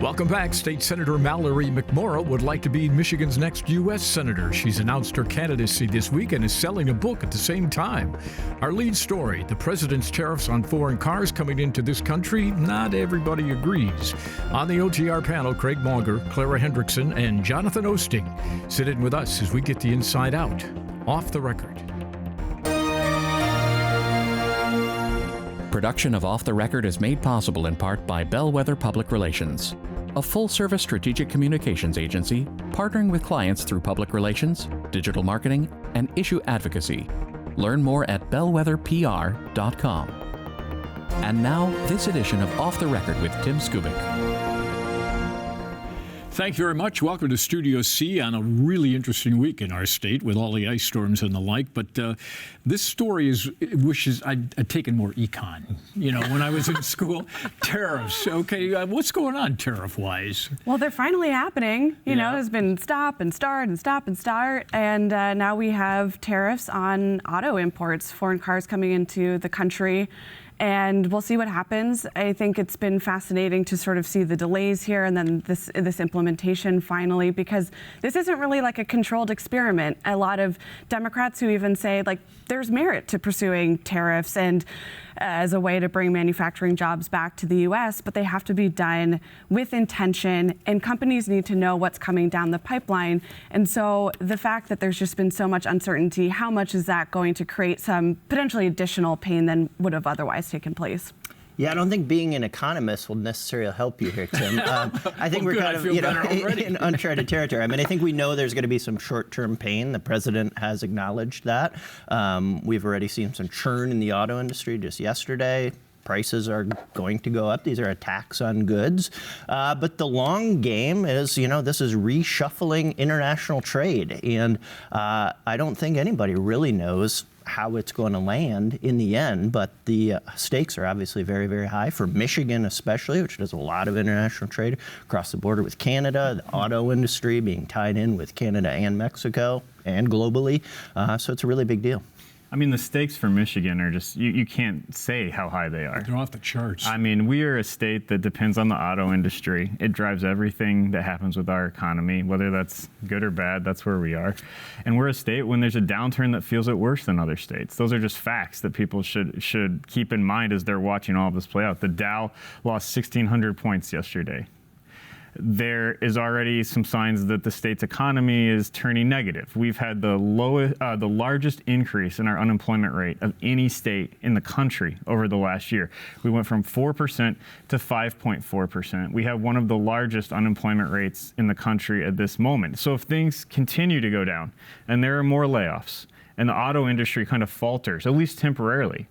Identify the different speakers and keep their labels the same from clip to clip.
Speaker 1: Welcome back. State Senator Mallory McMorrow would like to be Michigan's next U.S. Senator. She's announced her candidacy this week and is selling a book at the same time. Our lead story, the president's tariffs on foreign cars coming into this country. Not everybody agrees. On the OTR panel, Craig Mauger, Clara Hendrickson, and Jonathan Oosting. Sit in with us as we get the inside out. Off the Record.
Speaker 2: Production of Off the Record is made possible in part by Bellwether Public Relations, a full-service strategic communications agency partnering with clients through public relations, digital marketing, and issue advocacy. Learn more at bellwetherpr.com. And now, this edition of Off the Record with Tim Skubick.
Speaker 1: Thank you very much. Welcome to Studio C on a really interesting week in our state with all the ice storms and the like. But this story wishes I'd taken more econ, when I was in school. Tariffs. Okay, what's going on tariff-wise?
Speaker 3: Well, they're finally happening. There's been stop and start and stop and start. And now we have tariffs on auto imports, foreign cars coming into the country. And we'll see what happens. I think it's been fascinating to sort of see the delays here and then this implementation finally, because this isn't really like a controlled experiment. A lot of Democrats who even say there's merit to pursuing tariffs and as a way to bring manufacturing jobs back to the U.S., but they have to be done with intention, and companies need to know what's coming down the pipeline. And so the fact that there's just been so much uncertainty, how much is that going to create some potentially additional pain than would have otherwise taken place?
Speaker 4: Yeah, I don't think being an economist will necessarily help you here, Tim. I think we're kind of in uncharted territory. I mean, I think we know there's going to be some short-term pain. The president has acknowledged that. We've already seen some churn in the auto industry just yesterday. Prices are going to go up. These are attacks on goods. But the long game is, this is reshuffling international trade. And I don't think anybody really knows how it's going to land in the end, but the stakes are obviously very, very high for Michigan especially, which does a lot of international trade across the border with Canada, the auto industry being tied in with Canada and Mexico and globally. So it's a really big deal.
Speaker 5: I mean, the stakes for Michigan are just, you can't say how high they are.
Speaker 1: They're off the charts.
Speaker 5: I mean, we are a state that depends on the auto industry. It drives everything that happens with our economy, whether that's good or bad, that's where we are. And we're a state when there's a downturn that feels it worse than other states. Those are just facts that people should keep in mind as they're watching all of this play out. The Dow lost 1,600 points yesterday. There is already some signs that the state's economy is turning negative. We've had the largest increase in our unemployment rate of any state in the country over the last year. We went from 4% to 5.4%. We have one of the largest unemployment rates in the country at this moment. So if things continue to go down and there are more layoffs and the auto industry kind of falters, at least temporarily,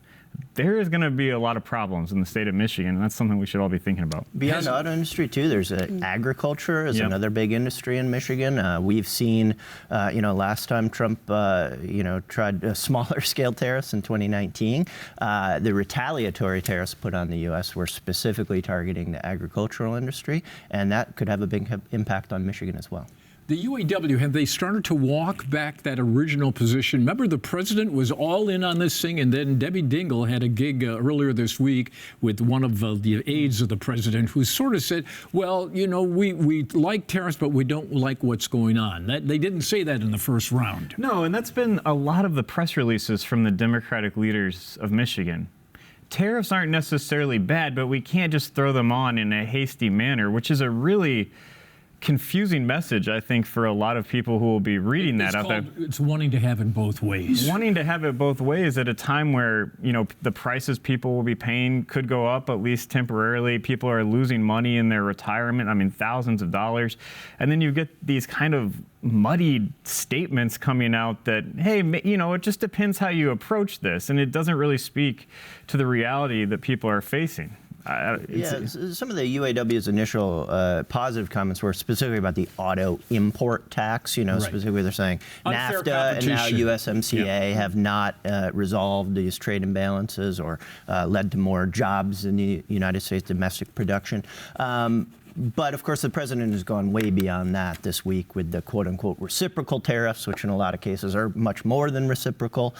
Speaker 5: there is going to be a lot of problems in the state of Michigan, and that's something we should all be thinking about.
Speaker 4: Beyond the auto industry, too, there's agriculture is another big industry in Michigan. We've seen, last time Trump, tried smaller scale tariffs in 2019, the retaliatory tariffs put on the U.S. were specifically targeting the agricultural industry, and that could have a big impact on Michigan as well.
Speaker 1: The UAW, have they started to walk back that original position? Remember, the president was all in on this thing, and then Debbie Dingell had a gig earlier this week with one of the aides of the president who sort of said, well, we like tariffs, but we don't like what's going on. They didn't say that in the first round.
Speaker 5: No, and that's been a lot of the press releases from the Democratic leaders of Michigan. Tariffs aren't necessarily bad, but we can't just throw them on in a hasty manner, which is a really confusing message, I think, for a lot of people who will be reading that out there.
Speaker 1: It's wanting to have it both ways.
Speaker 5: Wanting to have it both ways at a time where, the prices people will be paying could go up, at least temporarily. People are losing money in their retirement, thousands of dollars. And then you get these kind of muddied statements coming out that, hey, it just depends how you approach this. And it doesn't really speak to the reality that people are facing.
Speaker 4: Some of the UAW's initial positive comments were specifically about the auto import tax. Specifically they're saying NAFTA and now USMCA have not resolved these trade imbalances or led to more jobs in the United States domestic production. But of course, the president has gone way beyond that this week with the quote-unquote reciprocal tariffs, which in a lot of cases are much more than reciprocal.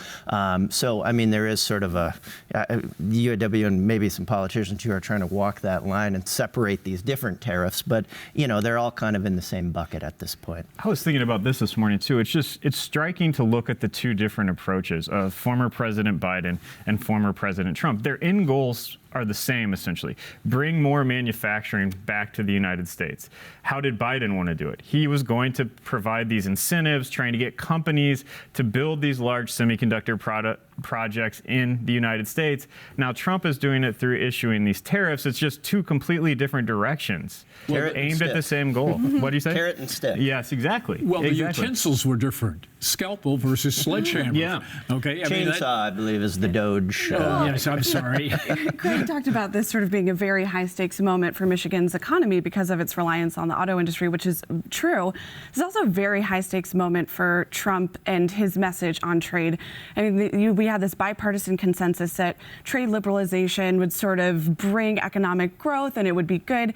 Speaker 4: So, I mean, there is sort of the UAW and maybe some politicians who are trying to walk that line and separate these different tariffs, but they're all kind of in the same bucket at this point.
Speaker 5: I was thinking about this morning too. It's striking to look at the two different approaches of former President Biden and former President Trump. Their end goals are the same, essentially. Bring more manufacturing back to the United States. How did Biden want to do it? He was going to provide these incentives, trying to get companies to build these large semiconductor projects in the United States. Now, Trump is doing it through issuing these tariffs. It's just two completely different directions, aimed at the same goal. What do you say?
Speaker 4: Carrot and stick.
Speaker 5: Yes, exactly.
Speaker 1: Well,
Speaker 5: exactly.
Speaker 1: The utensils were different. Scalpel versus sledgehammer.
Speaker 5: Yeah.
Speaker 1: Okay.
Speaker 4: Chainsaw, I believe, is the Doge.
Speaker 1: Yes, I'm sorry.
Speaker 3: Craig talked about this sort of being a very high-stakes moment for Michigan's economy because of its reliance on the auto industry, which is true. It's also a very high-stakes moment for Trump and his message on trade. I mean, we had this bipartisan consensus that trade liberalization would sort of bring economic growth and it would be good.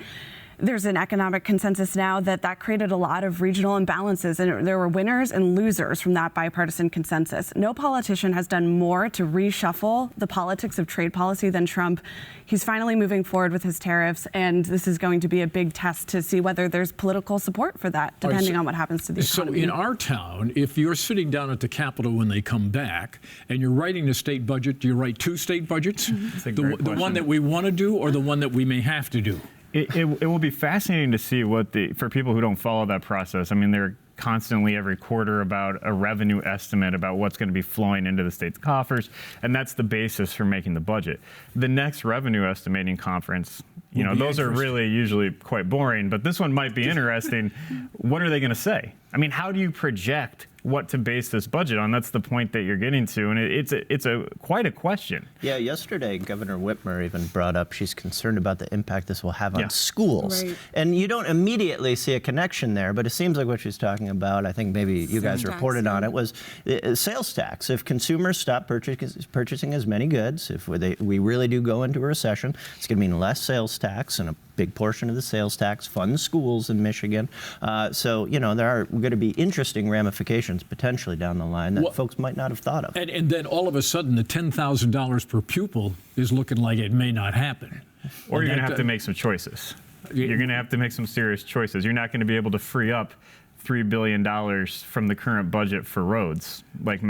Speaker 3: There's an economic consensus now that created a lot of regional imbalances, and there were winners and losers from that bipartisan consensus. No politician has done more to reshuffle the politics of trade policy than Trump. He's finally moving forward with his tariffs, and this is going to be a big test to see whether there's political support for that, depending on what happens to the economy.
Speaker 1: So in our town, if you're sitting down at the Capitol when they come back, and you're writing the state budget, do you write two state budgets? The one that we want to do or the one that we may have to do?
Speaker 5: It will be fascinating to see for people who don't follow that process. I mean, they're constantly every quarter about a revenue estimate about what's going to be flowing into the state's coffers, and that's the basis for making the budget. The next revenue estimating conference, those are really usually quite boring, but this one might be interesting. What are they going to say? I mean, how do you project what to base this budget on? That's the point that you're getting to, and it's quite a question.
Speaker 4: Yeah, yesterday Governor Whitmer even brought up she's concerned about the impact this will have on schools. Right. And you don't immediately see a connection there, but it seems like what she's talking about, I think maybe you guys reported on it, was sales tax. If consumers stop purchasing as many goods, if we really do go into a recession, it's going to mean less sales tax, and a big portion of the sales tax funds schools in Michigan. So, there are going to be interesting ramifications potentially down the line that folks might not have thought of.
Speaker 1: And then all of a sudden, the $10,000 per pupil is looking like it may not happen.
Speaker 5: Or you're going to have to make some choices. You're going to have to make some serious choices. You're not going to be able to free up $3 billion from the current budget for roads, like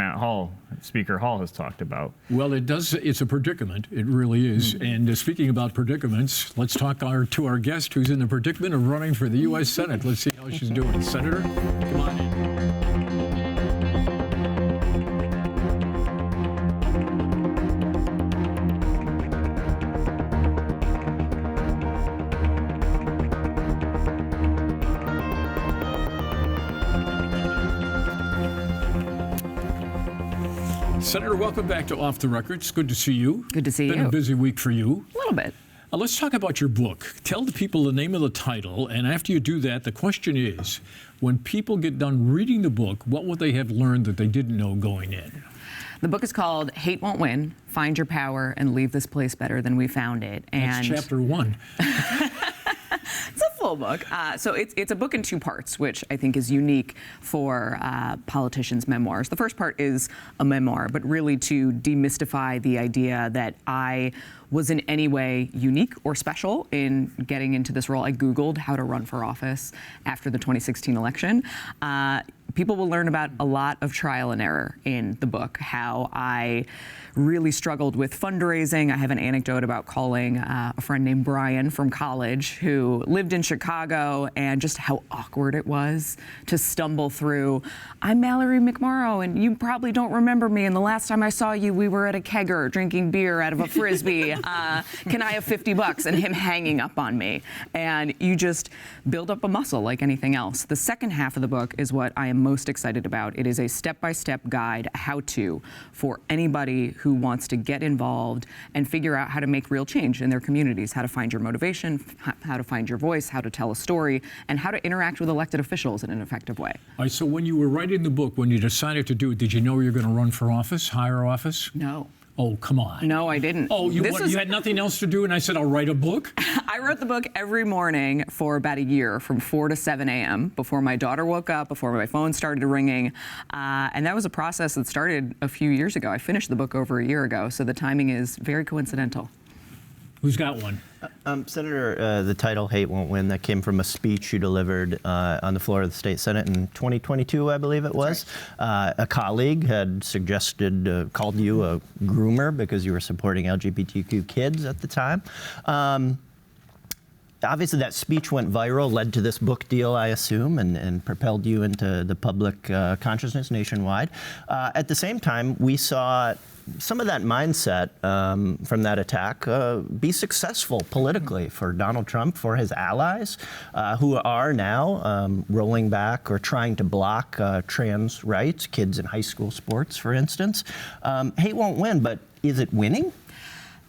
Speaker 5: Speaker Hall has talked about.
Speaker 1: Well, it does. It's a predicament. It really is. And speaking about predicaments, let's talk to our guest who's in the predicament of running for the U.S. Senate. Let's see how she's doing. Senator, come on in. Senator, welcome back to Off the Record. It's good to see you.
Speaker 6: Good to see you.
Speaker 1: Been a busy week for you.
Speaker 6: A little bit.
Speaker 1: Let's talk about your book. Tell the people the name of the title, and after you do that, the question is, when people get done reading the book, what would they have learned that they didn't know going in?
Speaker 6: The book is called Hate Won't Win, Find Your Power, and Leave This Place Better Than We Found It.
Speaker 1: That's chapter 1.
Speaker 6: It's a full book. So it's a book in two parts, which I think is unique for politicians' memoirs. The first part is a memoir, but really to demystify the idea that I was in any way unique or special in getting into this role. I Googled how to run for office after the 2016 election. People will learn about a lot of trial and error in the book, how I really struggled with fundraising. I have an anecdote about calling a friend named Brian from college who lived in Chicago, and just how awkward it was to stumble through, I'm Mallory McMorrow, and you probably don't remember me, and the last time I saw you, we were at a kegger drinking beer out of a Frisbee. Can I have $50? And him hanging up on me. And you just build up a muscle like anything else. The second half of the book is what I am most excited about. It is a step-by-step guide, how-to, for anybody who wants to get involved and figure out how to make real change in their communities, how to find your motivation, how to find your voice, how to tell a story, and how to interact with elected officials in an effective way.
Speaker 1: All right, so when you were writing the book, when you decided to do it, did you know you were going to run for office, higher office?
Speaker 6: No.
Speaker 1: Oh, come on.
Speaker 6: No, I didn't.
Speaker 1: Oh, you had nothing else to do, and I said, I'll write a book?
Speaker 6: I wrote the book every morning for about a year, from 4 to 7 a.m., before my daughter woke up, before my phone started ringing. And that was a process that started a few years ago. I finished the book over a year ago, so the timing is very coincidental.
Speaker 7: Who's got one?
Speaker 4: Senator, the title "Hate Won't Win" that came from a speech you delivered on the floor of the state Senate in 2022, I believe it was. Right. A colleague had suggested, called you a groomer because you were supporting LGBTQ kids at the time. Obviously, that speech went viral, led to this book deal, I assume, and propelled you into the public consciousness nationwide. At the same time, we saw some of that mindset from that attack be successful politically for Donald Trump, for his allies, who are now rolling back or trying to block trans rights, kids in high school sports, for instance. Hate won't win, but is it winning?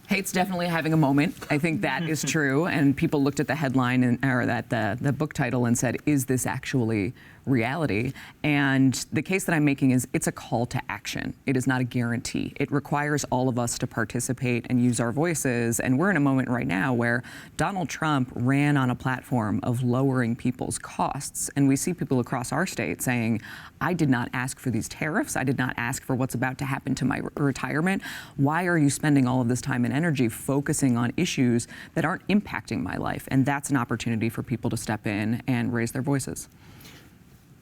Speaker 6: Hate's definitely having a moment. I think that is true. And people looked at the headline or that the book title and said, is this actually reality? And the case that I'm making is it's a call to action. It is not a guarantee. It requires all of us to participate and use our voices. And we're in a moment right now where Donald Trump ran on a platform of lowering people's costs. And we see people across our state saying, I did not ask for these tariffs. I did not ask for what's about to happen to my retirement. Why are you spending all of this time and energy focusing on issues that aren't impacting my life? And that's an opportunity for people to step in and raise their voices.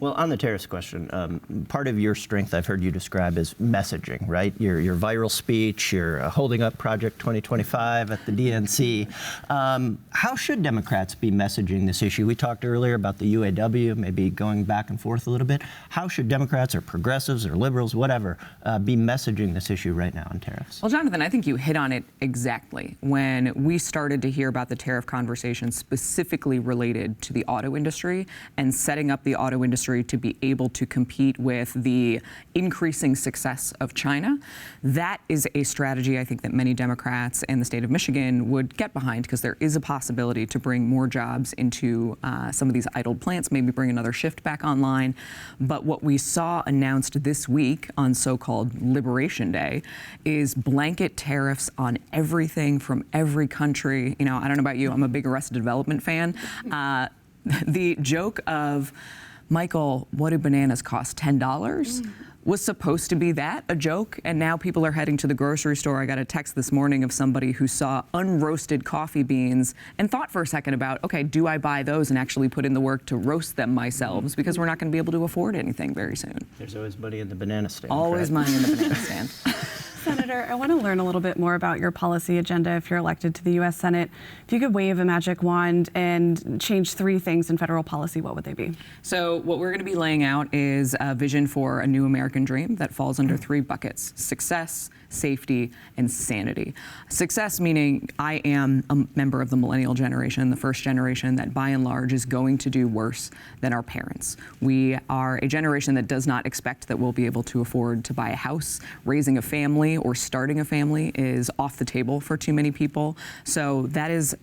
Speaker 4: Well, on the tariffs question, part of your strength I've heard you describe as messaging, right? Your viral speech, your holding up Project 2025 at the DNC. How should Democrats be messaging this issue? We talked earlier about the UAW, maybe going back and forth a little bit. How should Democrats or progressives or liberals, whatever, be messaging this issue right now on tariffs?
Speaker 6: Well, Jonathan, I think you hit on it exactly. When we started to hear about the tariff conversation specifically related to the auto industry and setting up the auto industry to be able to compete with the increasing success of China. That is a strategy I think that many Democrats in the state of Michigan would get behind, because there is a possibility to bring more jobs into some of these idled plants, maybe bring another shift back online. But what we saw announced this week on so-called Liberation Day is blanket tariffs on everything from every country. You know, I don't know about you, I'm a big Arrested Development fan. The joke of, Michael, what do bananas cost? $10? Was supposed to be that, a joke, and now people are heading to the grocery store. I got a text this morning of somebody who saw unroasted coffee beans and thought for a second about, okay, do I buy those and actually put in the work to roast them myself? Because we're not going to be able to afford anything very soon.
Speaker 4: There's always money in the banana stand.
Speaker 6: Always
Speaker 4: right?
Speaker 6: Money in the banana stand.
Speaker 3: Senator, I want to learn a little bit more about your policy agenda if you're elected to the U.S. Senate. If you could wave a magic wand and change 3 things in federal policy, what would they be?
Speaker 6: So what we're going to be laying out is a vision for a new American dream that falls under 3 buckets: success, safety, and sanity. Success meaning I am a member of the millennial generation, the first generation that by and large is going to do worse than our parents. We are a generation that does not expect that we'll be able to afford to buy a house. Raising a family or starting a family is off the table for too many people. So that is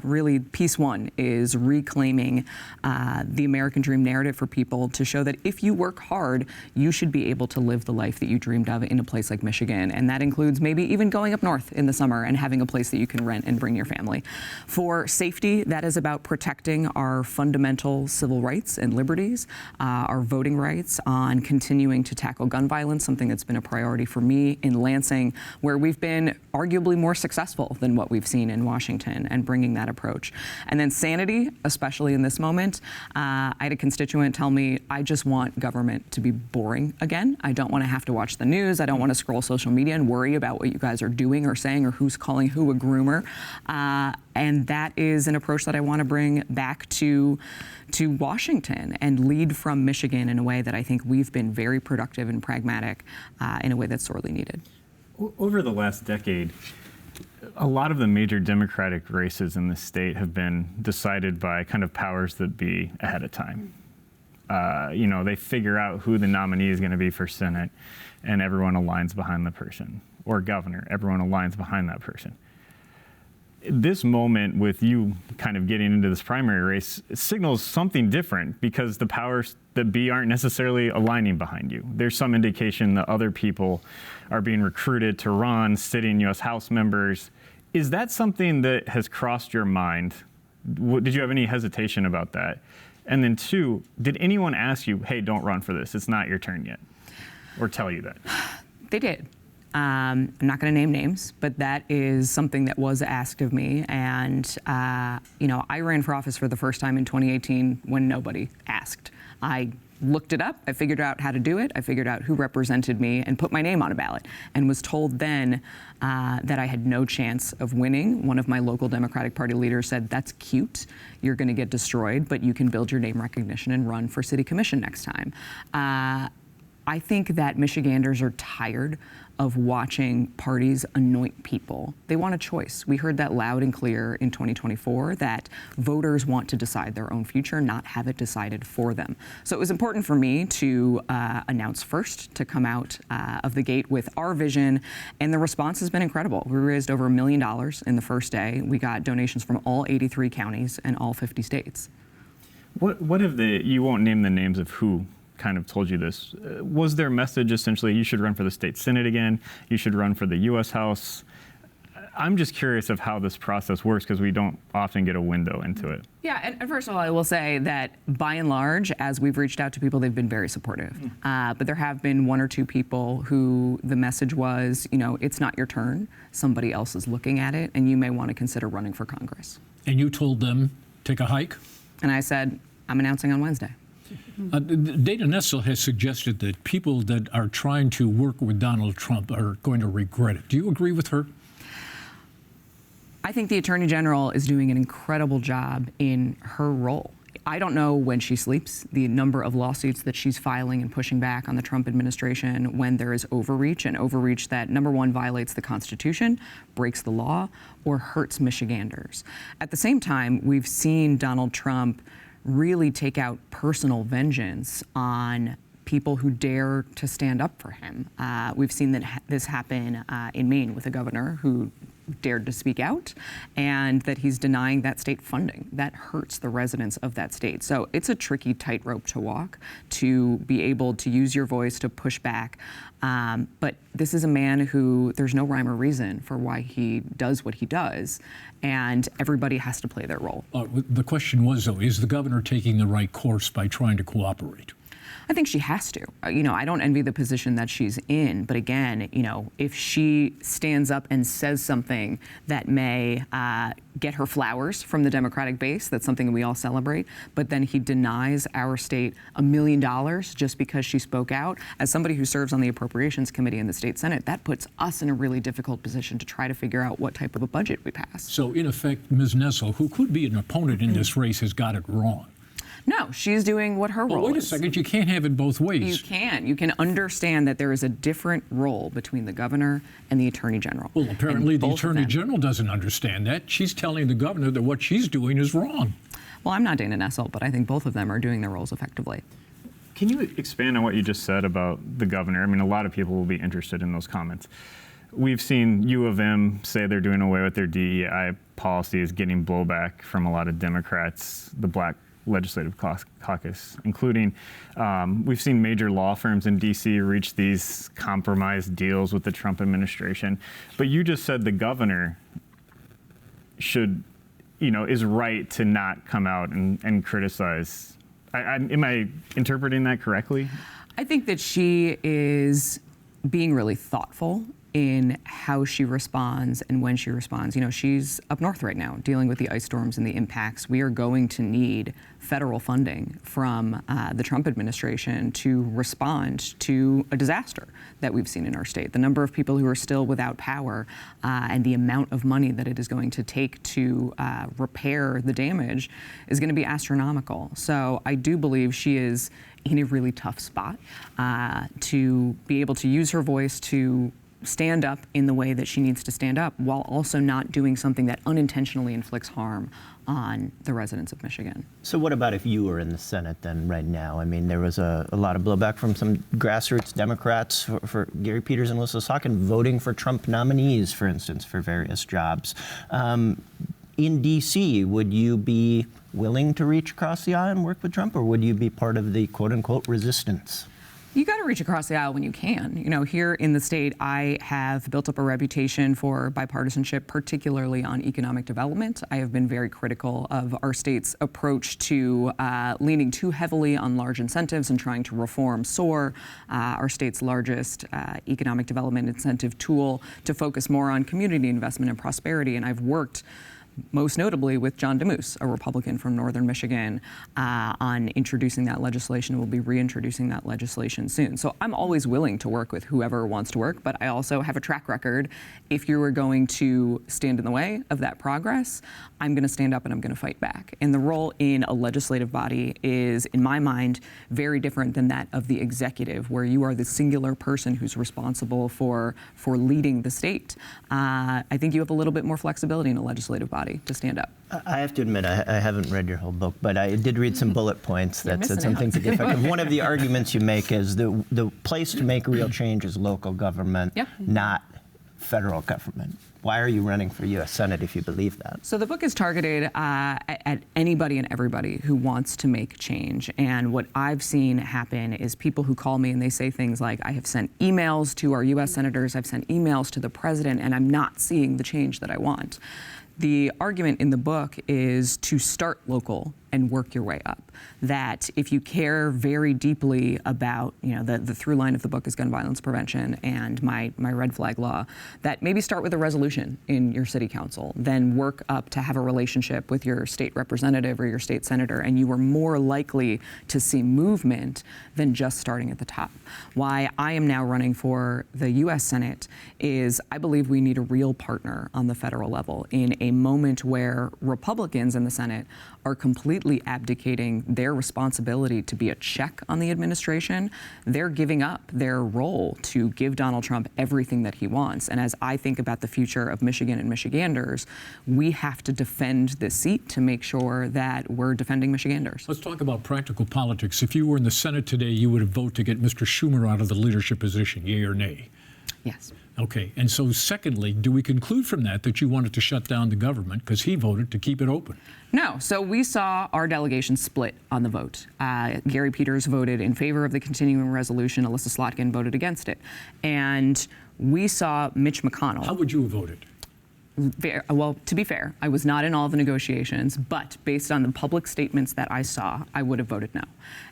Speaker 6: really piece 1, is reclaiming the American dream narrative for people to show that if you work hard, you should be able to live the life that you dreamed of in a place like Michigan. And that includes maybe even going up north in the summer and having a place that you can rent and bring your family. For safety, that is about protecting our fundamental civil rights and liberties, our voting rights, on continuing to tackle gun violence, something that's been a priority for me in Lansing, where we've been arguably more successful than what we've seen in Washington, and bringing that approach. And then sanity, especially in this moment. I had a constituent tell me, I just want government to be boring again. I don't want to have to watch the news. I don't want to scroll social media and worry about what you guys are doing or saying or who's calling who a groomer. And that is an approach that I want to bring back to Washington and lead from Michigan in a way that I think we've been very productive and pragmatic in a way that's sorely needed.
Speaker 5: Over the last decade, a lot of the major Democratic races in the state have been decided by kind of powers that be ahead of time. They figure out who the nominee is going to be for Senate, and everyone aligns behind the person. Or governor, everyone aligns behind that person. This moment with you kind of getting into this primary race signals something different, because the powers that be aren't necessarily aligning behind you. There's some indication that other people are being recruited to run, sitting U.S. House members. Is that something that has crossed your mind Did you have any hesitation about that? And then 2, did anyone ask you, hey, don't run for this, it's not your turn yet, or tell you that?
Speaker 6: They did. I'm not going to name names, but that is something that was asked of me. And, I ran for office for the first time in 2018 when nobody asked. I looked it up, I figured out how to do it, I figured out who represented me and put my name on a ballot, and was told then that I had no chance of winning. One of my local Democratic Party leaders said, that's cute, you're going to get destroyed, but you can build your name recognition and run for city commission next time. I think that Michiganders are tired of watching parties anoint people. They want a choice. We heard that loud and clear in 2024, that voters want to decide their own future, not have it decided for them. So it was important for me to announce first, to come out of the gate with our vision, and the response has been incredible. We raised over $1 million in the first day. We got donations from all 83 counties and all 50 states.
Speaker 5: What have you won't name the names of who kind of told you this. Was their message essentially, you should run for the state Senate again, you should run for the U.S. House? I'm just curious of how this process works, because we don't often get a window into it.
Speaker 6: Yeah, and first of all, I will say that by and large, as we've reached out to people, they've been very supportive. But there have been 1 or 2 people who the message was, it's not your turn, somebody else is looking at it, and you may want to consider running for Congress.
Speaker 7: And you told them, take a hike?
Speaker 6: And I said, I'm announcing on Wednesday.
Speaker 7: Dana Nessel has suggested that people that are trying to work with Donald Trump are going to regret it. Do you agree with her?
Speaker 6: I think the Attorney General is doing an incredible job in her role. I don't know when she sleeps, the number of lawsuits that she's filing and pushing back on the Trump administration when there is overreach, and overreach that, number one, violates the Constitution, breaks the law, or hurts Michiganders. At the same time, we've seen Donald Trump really take out personal vengeance on people who dare to stand up for him. We've seen that this happen in Maine with a governor who dared to speak out, and that he's denying that state funding. That hurts the residents of that state. So it's a tricky tightrope to walk, to be able to use your voice to push back. But this is a man who there's no rhyme or reason for why he does what he does, and everybody has to play their role.
Speaker 7: The question was, though, is the governor taking the right course by trying to cooperate?
Speaker 6: I think she has to. I don't envy the position that she's in, but again, if she stands up and says something that may get her flowers from the Democratic base, that's something we all celebrate, but then he denies our state $1 million just because she spoke out. As somebody who serves on the Appropriations Committee in the state Senate, that puts us in a really difficult position to try to figure out what type of a budget we pass.
Speaker 7: So in effect, Ms. Nessel, who could be an opponent in this race, has got it wrong.
Speaker 6: No, she's doing what her role is.
Speaker 7: Wait a second, you can't have it both ways.
Speaker 6: You can. You can understand that there is a different role between the governor and the attorney general.
Speaker 7: Well, apparently the attorney general doesn't understand that. She's telling the governor that what she's doing is wrong.
Speaker 6: Well, I'm not Dana Nessel, but I think both of them are doing their roles effectively.
Speaker 5: Can you expand on what you just said about the governor? I mean, a lot of people will be interested in those comments. We've seen U of M say they're doing away with their DEI policy, is getting blowback from a lot of Democrats, the Black Legislative Caucus, including we've seen major law firms in D.C. reach these compromise deals with the Trump administration. But you just said the governor should, is right to not come out and criticize. Am I interpreting that correctly?
Speaker 6: I think that she is being really thoughtful in how she responds and when she responds. She's up north right now dealing with the ice storms and the impacts. We are going to need federal funding from the Trump administration to respond to a disaster that we've seen in our state. The number of people who are still without power and the amount of money that it is going to take to repair the damage is going to be astronomical. So I do believe she is in a really tough spot to be able to use her voice to stand up in the way that she needs to stand up, while also not doing something that unintentionally inflicts harm on the residents of Michigan.
Speaker 4: So what about if you were in the Senate then right now? I mean, there was a lot of blowback from some grassroots Democrats for Gary Peters and Alyssa Salkin voting for Trump nominees, for instance, for various jobs. In D.C., would you be willing to reach across the aisle and work with Trump, or would you be part of the quote-unquote resistance?
Speaker 6: You got to reach across the aisle when you can. You know, here in the state, I have built up a reputation for bipartisanship, particularly on economic development. I have been very critical of our state's approach to leaning too heavily on large incentives and trying to reform SOAR, our state's largest economic development incentive tool, to focus more on community investment and prosperity. And I've worked most notably with John DeMoose, a Republican from northern Michigan, on introducing that legislation. We'll be reintroducing that legislation soon. So I'm always willing to work with whoever wants to work, but I also have a track record. If you are going to stand in the way of that progress, I'm going to stand up and I'm going to fight back. And the role in a legislative body is, in my mind, very different than that of the executive, where you are the singular person who's responsible for leading the state. I think you have a little bit more flexibility in a legislative body to stand up.
Speaker 4: I have to admit, I haven't read your whole book, but I did read some bullet points that said some things to the effect of, one of the arguments you make is the place to make real change is local government, not federal government. Why are you running for U.S. Senate if you believe that?
Speaker 6: So the book is targeted at anybody and everybody who wants to make change. And what I've seen happen is people who call me and they say things like, I have sent emails to our U.S. senators, I've sent emails to the president, and I'm not seeing the change that I want. The argument in the book is to start local and work your way up. That if you care very deeply about, you know, the through line of the book is gun violence prevention and my red flag law, that maybe start with a resolution in your city council, then work up to have a relationship with your state representative or your state senator, and you are more likely to see movement than just starting at the top. Why I am now running for the U.S. Senate is I believe we need a real partner on the federal level in a moment where Republicans in the Senate are completely abdicating their responsibility to be a check on the administration. They're giving up their role to give Donald Trump everything that he wants. And as I think about the future of Michigan and Michiganders, we have to defend this seat to make sure that we're defending Michiganders.
Speaker 7: Let's talk about practical politics. If you were in the Senate today, you would vote to get Mr. Schumer out of the leadership position, yea or nay?
Speaker 6: Yes.
Speaker 7: Okay. And so secondly, do we conclude from that you wanted to shut down the government because he voted to keep it open?
Speaker 6: No. So we saw our delegation split on the vote. Gary Peters voted in favor of the continuing resolution. Alyssa Slotkin voted against it. And we saw Mitch McConnell.
Speaker 7: How would you have voted?
Speaker 6: Well, to be fair, I was not in all of the negotiations, but based on the public statements that I saw, I would have voted no.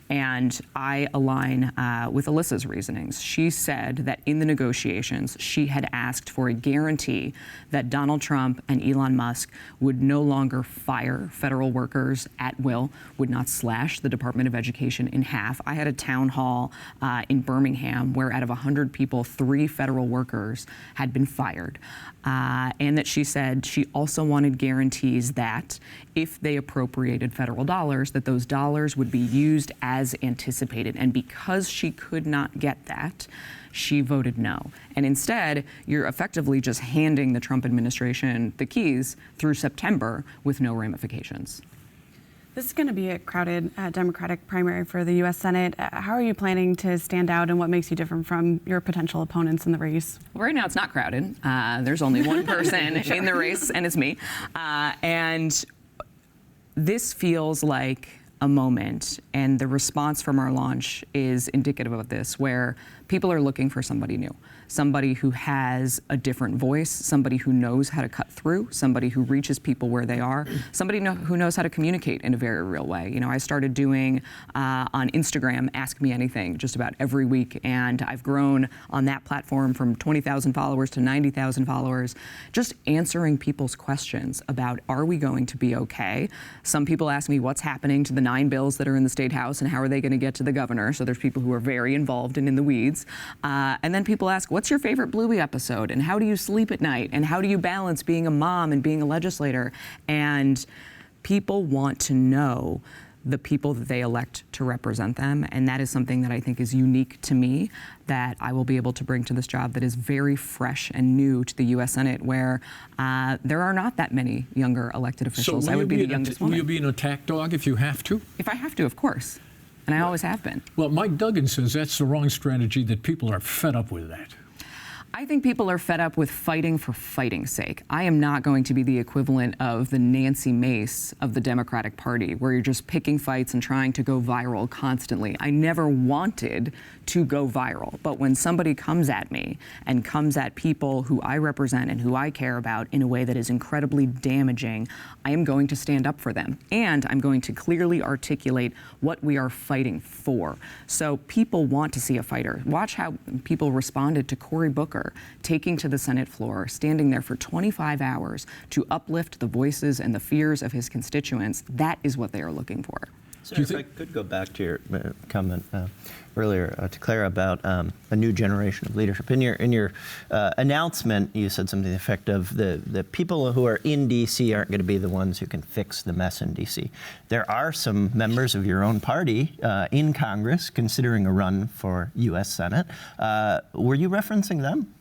Speaker 6: And I align with Alyssa's reasonings. She said that in the negotiations, she had asked for a guarantee that Donald Trump and Elon Musk would no longer fire federal workers at will, would not slash the Department of Education in half. I had a town hall in Birmingham where out of 100 people, 3 federal workers had been fired. And that she said she also wanted guarantees that if they appropriated federal dollars, that those dollars would be used as anticipated. And because she could not get that, she voted no. And instead, you're effectively just handing the Trump administration the keys through September with no ramifications.
Speaker 3: This is going to be a crowded Democratic primary for the U.S. Senate. How are you planning to stand out, and what makes you different from your potential opponents in the race?
Speaker 6: Well, right now, it's not crowded. There's only one person in the race, and it's me. And this feels like a moment, and the response from our launch is indicative of this, where people are looking for somebody new, somebody who has a different voice, somebody who knows how to cut through, somebody who reaches people where they are, somebody who knows how to communicate in a very real way. You know, I started doing on Instagram, Ask Me Anything, just about every week, and I've grown on that platform from 20,000 followers to 90,000 followers, just answering people's questions about, are we going to be okay? Some people ask me what's happening to the 9 bills that are in the State House and how are they going to get to the governor? So there's people who are very involved and in the weeds. And then people ask, what's your favorite Bluey episode? And how do you sleep at night? And how do you balance being a mom and being a legislator? And people want to know the people that they elect to represent them. And that is something that I think is unique to me, that I will be able to bring to this job that is very fresh and new to the U.S. Senate, where there are not that many younger elected officials.
Speaker 7: So
Speaker 6: I would be the youngest woman.
Speaker 7: Will you be an attack dog if you have to?
Speaker 6: If I have to, of course. And I always have been.
Speaker 7: Well, Mike Duggan says that's the wrong strategy, that people are fed up with that.
Speaker 6: I think people are fed up with fighting for fighting's sake. I am not going to be the equivalent of the Nancy Mace of the Democratic Party, where you're just picking fights and trying to go viral constantly. I never wanted to go viral. But when somebody comes at me and comes at people who I represent and who I care about in a way that is incredibly damaging, I am going to stand up for them. And I'm going to clearly articulate what we are fighting for. So people want to see a fighter. Watch how people responded to Cory Booker taking to the Senate floor, standing there for 25 hours to uplift the voices and the fears of his constituents. That is what they are looking for.
Speaker 4: So if I could go back to your comment earlier to Clara about a new generation of leadership. In your announcement, you said something to the effect of the people who are in D.C. aren't going to be the ones who can fix the mess in D.C. There are some members of your own party in Congress considering a run for U.S. Senate. Were you referencing them?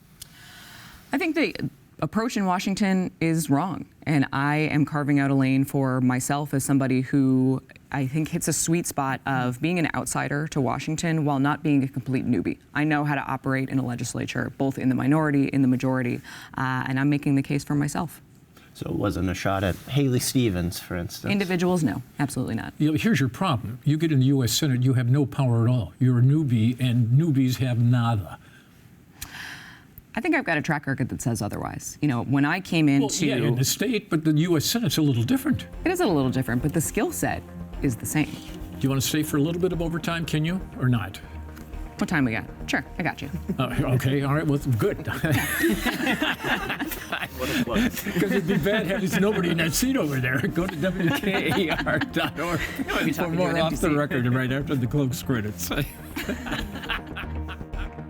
Speaker 6: I think the approach in Washington is wrong. And I am carving out a lane for myself as somebody who I think hits a sweet spot of being an outsider to Washington while not being a complete newbie. I know how to operate in a legislature, both in the minority, in the majority, and I'm making the case for myself.
Speaker 4: So it wasn't a shot at Haley Stevens, for instance?
Speaker 6: Individuals, no, absolutely not.
Speaker 7: You know, here's your problem. You get in the U.S. Senate, you have no power at all. You're a newbie, and newbies have nada.
Speaker 6: I think I've got a track record that says otherwise. You know, when I came into...
Speaker 7: Well, yeah, in the state, but the U.S. Senate's a little different.
Speaker 6: It is a little different, but the skill set is the same.
Speaker 7: Do you want to stay for a little bit of overtime, can you, or not?
Speaker 6: What time we got? Sure, I got you.
Speaker 7: Okay, all right, well, good. Because it'd be bad having nobody in that seat over there. Go to WKAR.org for more Off the Record right after the close credits.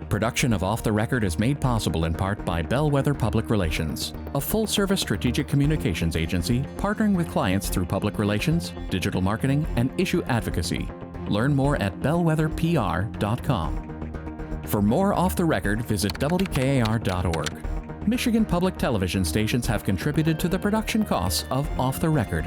Speaker 2: Production of Off the Record is made possible in part by Bellwether Public Relations, a full-service strategic communications agency partnering with clients through public relations, digital marketing, and issue advocacy. Learn more at bellwetherpr.com. For more Off the Record, visit WKAR.org. Michigan Public Television stations have contributed to the production costs of Off the Record.